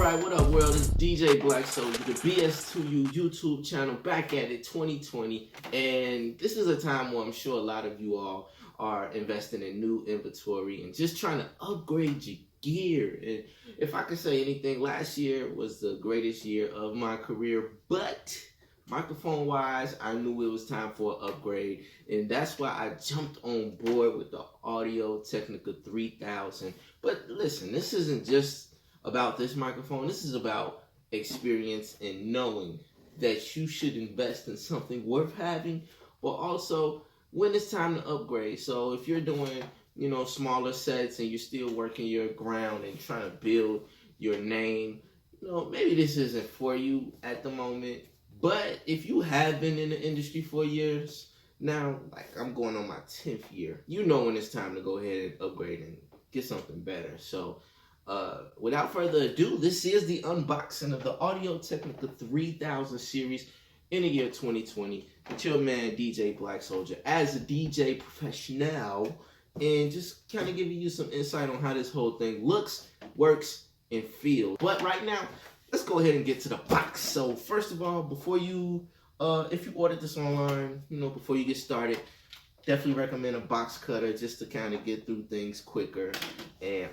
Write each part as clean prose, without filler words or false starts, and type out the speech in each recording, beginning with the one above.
Alright, what up world? It's DJ BLK Soldier, the BS2U YouTube channel, back at it 2020. And this is a time where I'm sure a lot of you all are investing in new inventory and just trying to upgrade your gear. And if I could say anything, last year was the greatest year of my career, but microphone wise, I knew it was time for an upgrade, and that's why I jumped on board with the Technica 3000. But listen, this isn't just about this microphone. This is about experience and knowing that you should invest in something worth having, but also when it's time to upgrade. So if you're doing, smaller sets and you're still working your ground and trying to build your name, maybe this isn't for you at the moment. But if you have been in the industry for years, now, like I'm going on my 10th year, when it's time to go ahead and upgrade and get something better. So without further ado, this is the unboxing of the Technica 3000 series in the year 2020. With your man, DJ BLK Soldier, as a DJ professional, and just kind of giving you some insight on how this whole thing looks, works, and feels. But right now, let's go ahead and get to the box. So first of all, before you, if you ordered this online, before you get started, definitely recommend a box cutter just to kind of get through things quicker and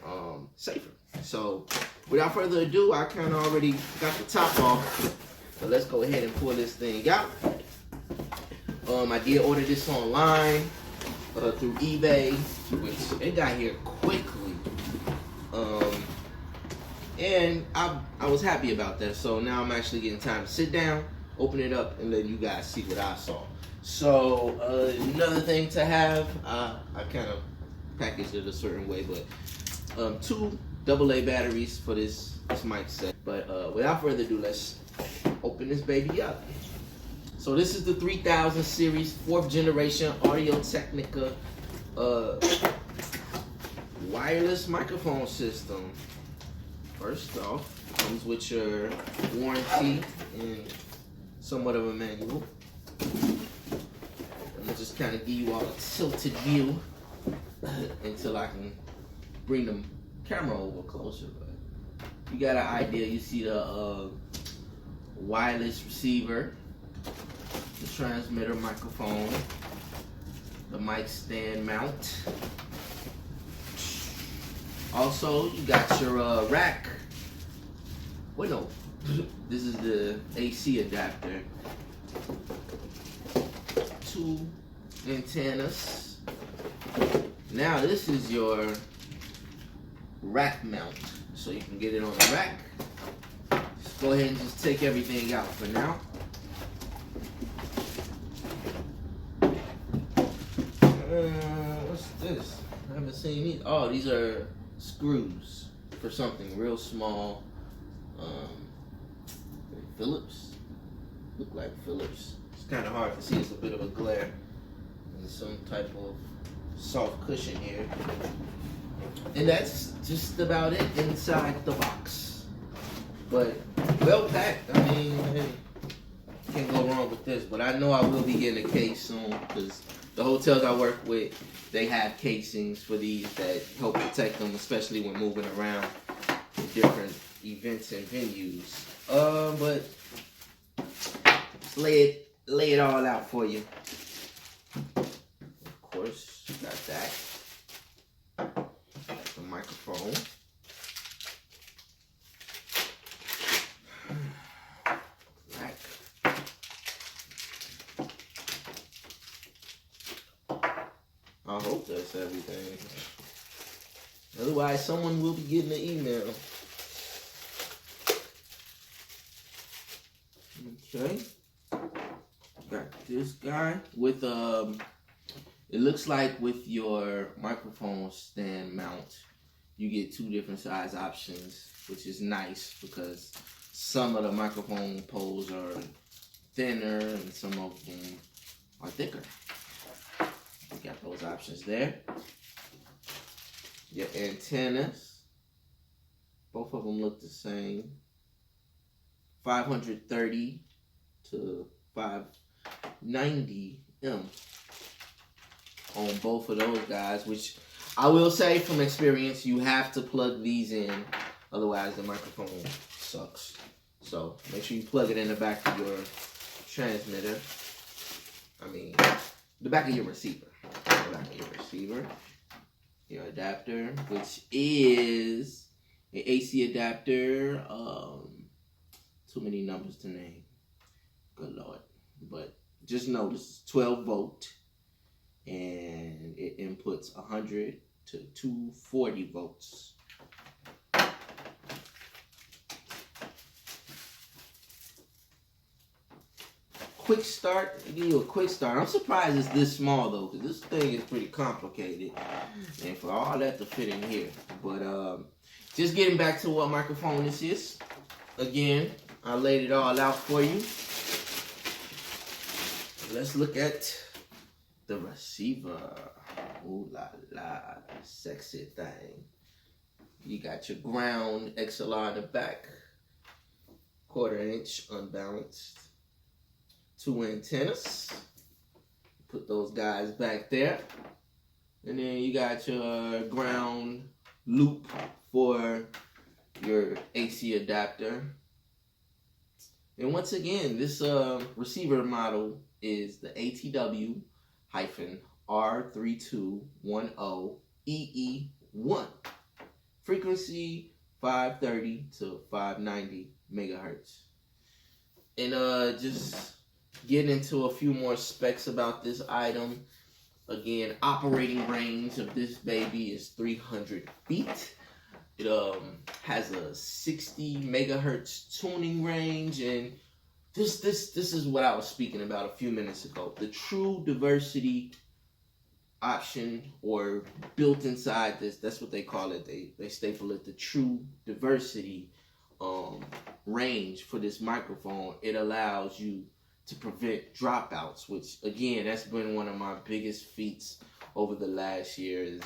safer. So without further ado, I kind of already got the top off. So let's go ahead and pull this thing out. I did order this online through eBay, which it got here quickly. And I was happy about that. So now I'm actually getting time to sit down, open it up, and let you guys see what I saw. So another thing to have, I kind of packaged it a certain way, but 2 AA batteries for this mic set. But without further ado, let's open this baby up. So this is the 3000 series, 4th generation Technica wireless microphone system. First off, comes with your warranty and somewhat of a manual. I'm gonna just kind of give you all a tilted view until I can bring the camera over closer. But you got an idea. You see the wireless receiver, the transmitter microphone, the mic stand mount. Also, you got your rack. Wait, no. This is the AC adapter. 2 antennas. Now, this is your rack mount. So you can get it on the rack. Just go ahead and just take everything out for now. What's this? I haven't seen these. Oh, these are screws for something real small. Phillips, look like Phillips. It's kind of hard to see. It's a bit of a glare. And some type of soft cushion here. And that's just about it inside the box. But well packed. I mean, hey, can't go wrong with this. But I know I will be getting a case soon because the hotels I work with, they have casings for these that help protect them, especially when moving around to different events and venues. But just lay it all out for you. Of course, you got that. Got the microphone. Rack. I hope that's everything. Otherwise, someone will be getting an email. Okay. Got this guy with it looks like with your microphone stand mount, you get 2 different size options, which is nice because some of the microphone poles are thinner and some of them are thicker. You got those options there. Your antennas, both of them look the same. 530 to 590 M on both of those guys, which I will say from experience, you have to plug these in Otherwise, the microphone sucks. So make sure you plug it in the back of your transmitter. The back of your receiver. The back of your receiver. Your adapter, which is an AC adapter. Too many numbers to name. Good Lord. But just know this is 12 volt. And it inputs 100 to 240 volts. Quick start. I'll give you a quick start. I'm surprised it's this small though, because this thing is pretty complicated, and for all that to fit in here. But just getting back to what microphone this is. Again, I laid it all out for you. Let's look at the receiver. Ooh la la, sexy thing. You got your ground XLR in the back, 1/4 inch unbalanced. 2 antennas. Put those guys back there. And then you got your ground loop for your AC adapter. And once again, this receiver model is the ATW-R3210EE1. Frequency 530 to 590 megahertz. And just get into a few more specs about this item. Again, operating range of this baby is 300 feet. It has a 60 megahertz tuning range, and this is what I was speaking about a few minutes ago. The true diversity option, or built inside this, that's what they call it. They staple it the true diversity range for this microphone. It allows you to prevent dropouts, which again, that's been one of my biggest feats over the last year, is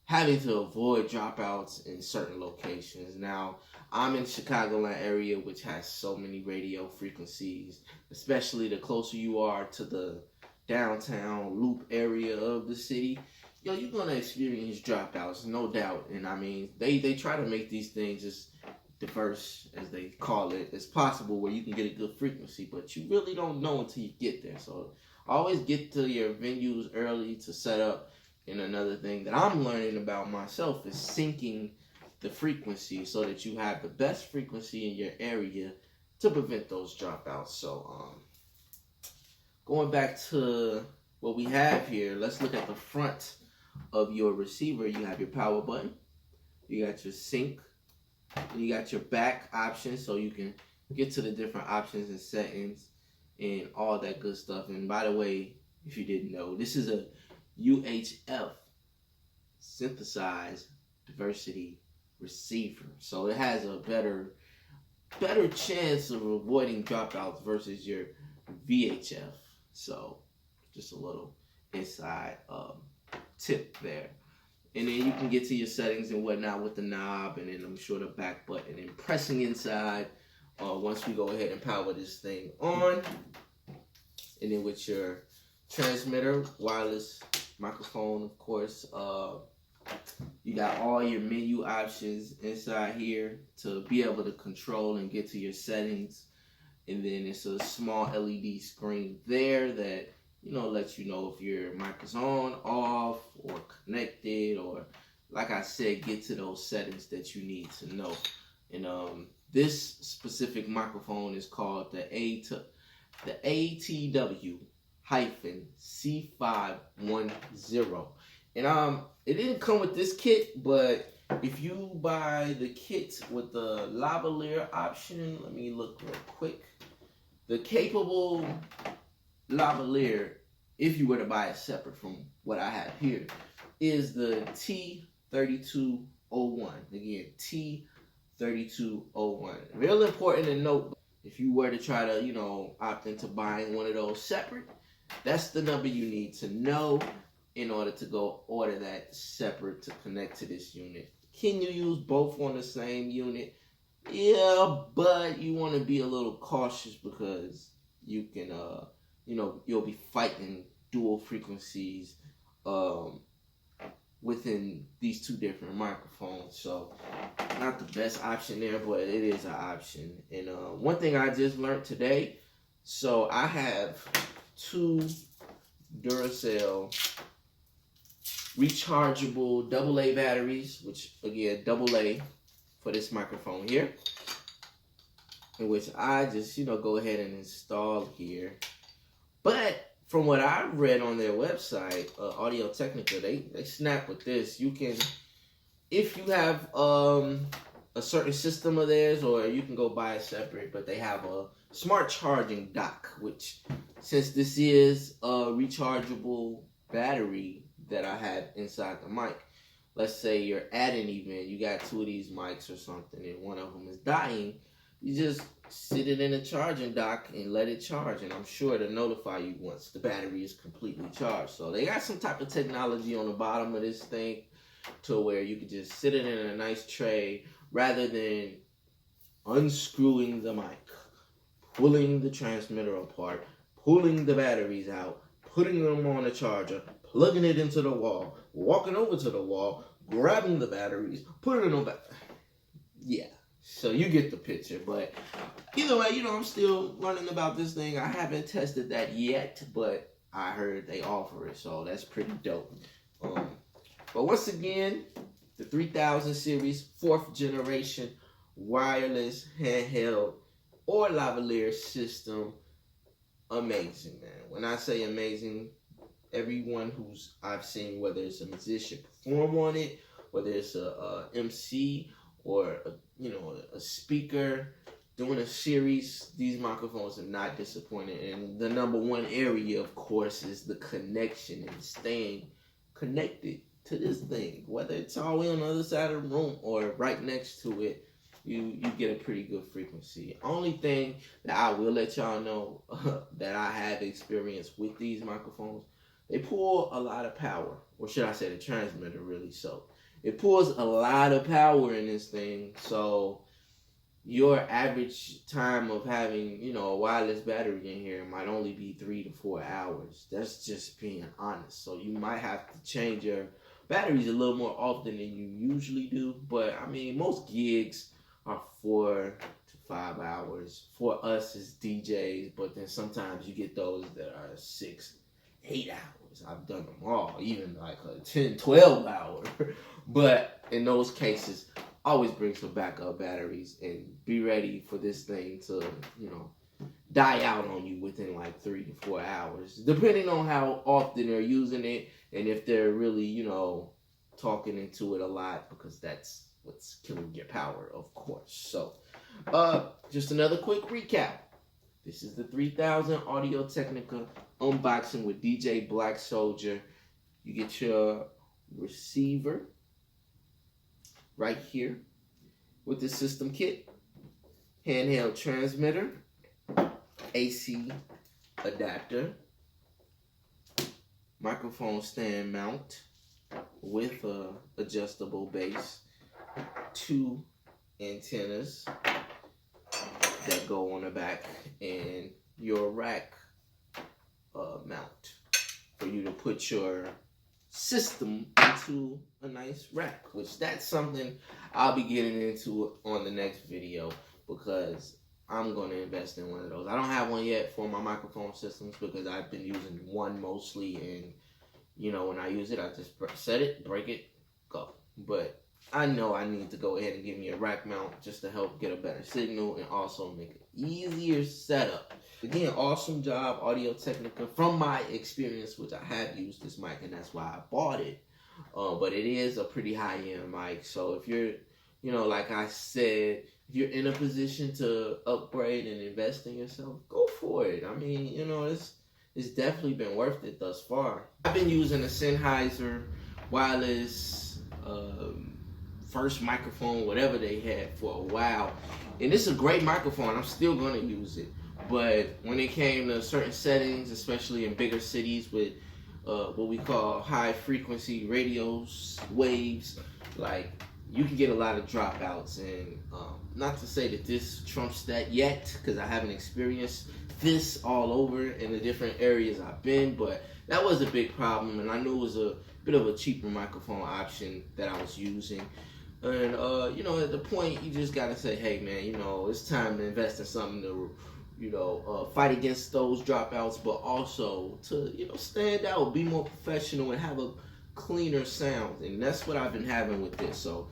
having to avoid dropouts in certain locations. Now, I'm in Chicagoland area, which has so many radio frequencies, especially the closer you are to the downtown loop area of the city. Yo, you're gonna experience dropouts, no doubt. And they try to make these things as diverse, as they call it, as possible, where you can get a good frequency, but you really don't know until you get there. So always get to your venues early to set up. And another thing that I'm learning about myself is syncing the frequency so that you have the best frequency in your area to prevent those dropouts. So going back to what we have here, let's look at the front of your receiver. You have your power button, you got your sync, and you got your back options, so you can get to the different options and settings and all that good stuff. And by the way, if you didn't know, this is a UHF synthesized diversity receiver, so it has a better chance of avoiding dropouts versus your VHF. So just a little inside tip there. And then you can get to your settings and whatnot with the knob, and then I'm sure the back button, and pressing inside once we go ahead and power this thing on. And then with your transmitter, wireless microphone, of course, you got all your menu options inside here to be able to control and get to your settings. And then it's a small LED screen there that lets you know if your mic is on, off, or connected, or, like I said, get to those settings that you need to know. And this specific microphone is called the ATW-C510. And it didn't come with this kit, but if you buy the kit with the Lavalier option, let me look real quick. The capable Lavalier, if you were to buy it separate from what I have here, is the T3201. Again, T3201. Real important to note, if you were to try to, opt into buying one of those separate, that's the number you need to know in order to go order that separate to connect to this unit. Can you use both on the same unit? Yeah, but you want to be a little cautious, because you can, you'll be fighting dual frequencies within these two different microphones. So not the best option there, but it is an option. And one thing I just learned today, so I have two Duracell rechargeable AA batteries, which again, AA for this microphone here, in which I just, go ahead and install here. But from what I read on their website, Audio Technica, they snap with this. You can, if you have a certain system of theirs, or you can go buy it separate, but they have a smart charging dock, which, since this is a rechargeable battery that I have inside the mic, let's say you're at an event, you got two of these mics or something, and one of them is dying, you just sit it in a charging dock and let it charge, and I'm sure to notify you once the battery is completely charged. So they got some type of technology on the bottom of this thing to where you can just sit it in a nice tray rather than unscrewing the mic, pulling the transmitter apart, pulling the batteries out, putting them on a charger, plugging it into the wall, walking over to the wall, grabbing the batteries, putting it on back. Yeah, so you get the picture. But either way, I'm still learning about this thing. I haven't tested that yet, but I heard they offer it, so that's pretty dope. But once again, the 3000 series, 4th generation wireless handheld or lavalier system, amazing, man. When I say amazing, everyone who's I've seen, whether it's a musician perform on it, whether it's a MC or a speaker doing a series, these microphones are not disappointed. And the number one area, of course, is the connection and staying connected to this thing, whether it's all the way on the other side of the room or right next to it. You get a pretty good frequency. Only thing that I will let y'all know that I have experience with these microphones, they pull a lot of power, or should I say the transmitter really. So it pulls a lot of power in this thing. So your average time of having, a wireless battery in here might only be 3 to 4 hours. That's just being honest. So you might have to change your batteries a little more often than you usually do. But I mean, most gigs are 4 to 5 hours for us as DJs. But then sometimes you get those that are 6, 8 hours. I've done them all, even like a 10, 12 hour. But in those cases, always bring some backup batteries and be ready for this thing to, die out on you within like 3 to 4 hours, depending on how often they're using it and if they're really, talking into it a lot, because that's what's killing your power, of course. So, just another quick recap. This is the 3000 Audio Technica unboxing with DJ Black Soldier. You get your receiver right here with the system kit, handheld transmitter, AC adapter, microphone stand mount with a adjustable base, 2 antennas that go on the back, and your rack mount for you to put your system into a nice rack, which that's something I'll be getting into on the next video, because I'm going to invest in one of those. I don't have one yet for my microphone systems because I've been using one mostly, and when I use it, I just set it, break it, go. But I know I need to go ahead and give me a rack mount just to help get a better signal and also make it easier setup. Again, awesome job, Audio Technica. From my experience, which I have used this mic, and that's why I bought it. But it is a pretty high-end mic. So if you're, like I said, if you're in a position to upgrade and invest in yourself, go for it. I mean, it's definitely been worth it thus far. I've been using a Sennheiser wireless first microphone, whatever they had, for a while. And it's a great microphone. I'm still going to use it. But when it came to certain settings, especially in bigger cities with what we call high frequency radio waves, like, you can get a lot of dropouts. And not to say that this trumps that yet, because I haven't experienced this all over in the different areas I've been, but that was a big problem, and I knew it was bit of a cheaper microphone option that I was using. And you know, at the point you just gotta say, hey man, you know, it's time to invest in something to, you know, fight against those dropouts, but also to, you know, stand out, be more professional, and have a cleaner sound. And that's what I've been having with this. So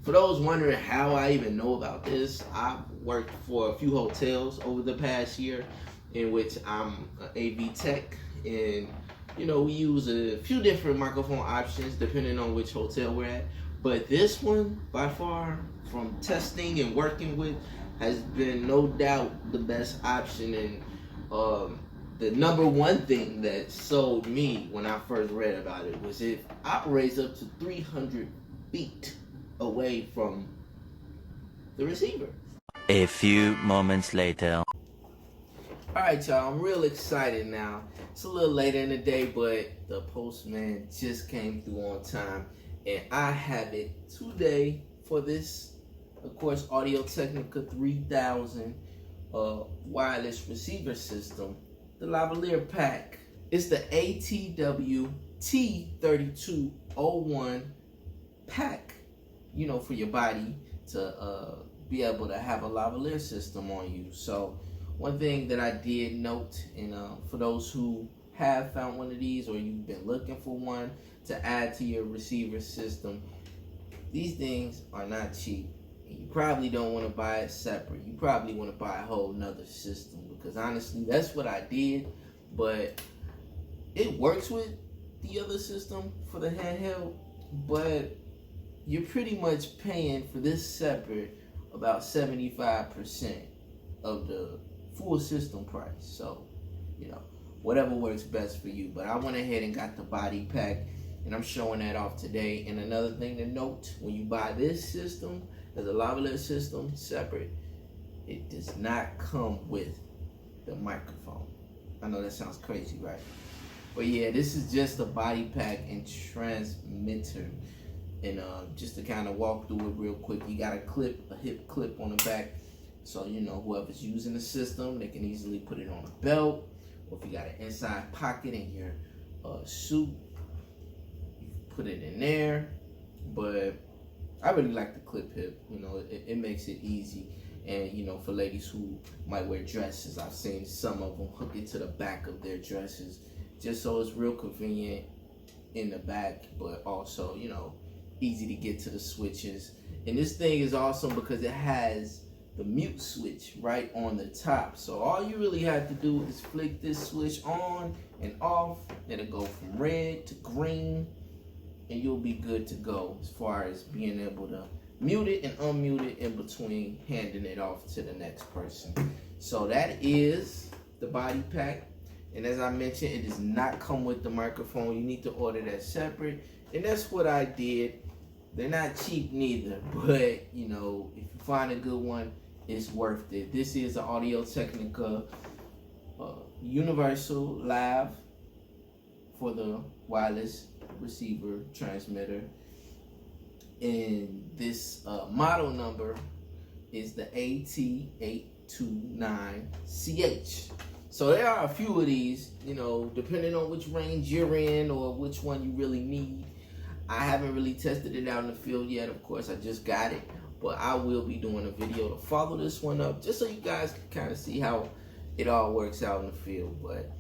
for those wondering how I even know about this, I've worked for a few hotels over the past year, in which I'm an AV tech, and you know, we use a few different microphone options depending on which hotel we're at. But this one, by far, from testing and working with, has been no doubt the best option. And the number one thing that sold me when I first read about it was it operates up to 300 feet away from the receiver. A few moments later. Alright y'all, I'm real excited now. It's a little later in the day, but the postman just came through on time, and I have it today for this, of course, Audio Technica 3000 wireless receiver system, the Lavalier pack. It's the ATW T3201 pack, you know, for your body to be able to have a lavalier system on you. So one thing that I did note, and for those who have found one of these or you've been looking for one to add to your receiver system, these things are not cheap. And you probably don't want to buy it separate. You probably want to buy a whole nother system, because honestly, that's what I did. But it works with the other system for the handheld, but you're pretty much paying for this separate about 75% of the full system price. So, you know, whatever works best for you. But I went ahead and got the body pack, and I'm showing that off today. And another thing to note, when you buy this system as a lavalier system separate, it does not come with the microphone. I know that sounds crazy, right? But yeah, this is just a body pack and transmitter. And just to kind of walk through it real quick, you got a hip clip on the back. So, you know, whoever's using the system, they can easily put it on a belt. Or if you got an inside pocket in your suit, you put it in there. But I really like the clip hip. You know, it makes it easy. And, you know, for ladies who might wear dresses, I've seen some of them hook it to the back of their dresses, just so it's real convenient in the back, but also, you know, easy to get to the switches. And this thing is awesome because it has the mute switch right on the top. So all you really have to do is flick this switch on and off. It'll go from red to green, and you'll be good to go as far as being able to mute it and unmute it in between handing it off to the next person. So that is the body pack. And as I mentioned, it does not come with the microphone. You need to order that separate. And that's what I did. They're not cheap neither, but you know, if you find a good one, it's worth it. This is an Audio Technica Universal Lav for the wireless receiver transmitter. And this model number is the AT829CH. So there are a few of these, you know, depending on which range you're in or which one you really need. I haven't really tested it out in the field yet. Of course, I just got it, but I will be doing a video to follow this one up, just so you guys can kind of see how it all works out in the field. But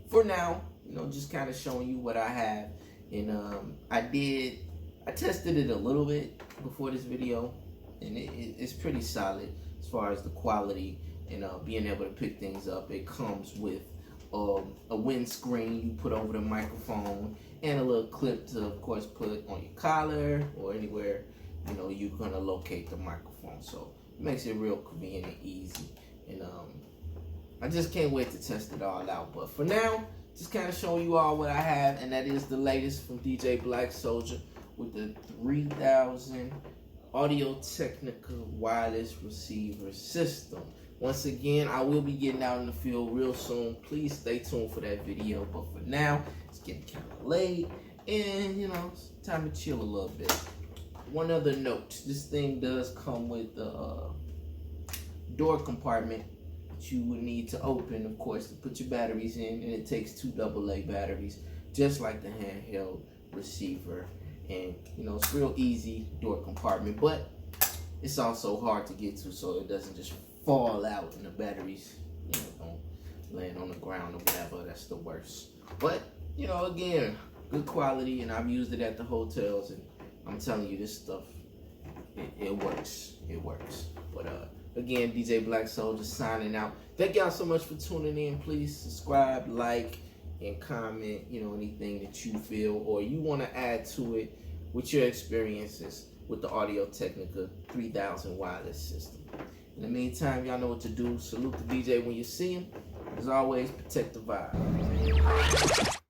for now, you know, just kind of showing you what I have. And I tested it a little bit before this video, and it's pretty solid as far as the quality and being able to pick things up. It comes with a windscreen you put over the microphone, and a little clip to, of course, put on your collar or anywhere, you know, you're gonna locate the microphone. So it makes it real convenient and easy. And I just can't wait to test it all out. But for now, just kind of showing you all what I have, and that is the latest from BLK Soldier with the 3000 Audio Technica wireless receiver system. Once again, I will be getting out in the field real soon. Please stay tuned for that video. But for now, it's getting kind of late, and you know, it's time to chill a little bit. One other note: this thing does come with the door compartment that you would need to open, of course, to put your batteries in, and it takes 2 AA batteries, just like the handheld receiver, and you know it's real easy door compartment, but it's also hard to get to, so it doesn't just fall out and the batteries, you know, don't land on the ground or whatever. That's the worst. But you know, again, good quality, and I've used it at the hotels, and I'm telling you, this stuff, it works. It works. But again, DJ Black Soldier signing out. Thank y'all so much for tuning in. Please subscribe, like, and comment, you know, anything that you feel or you want to add to it with your experiences with the Audio Technica 3000 wireless system. In the meantime, y'all know what to do. Salute the DJ when you see him. As always, protect the vibe.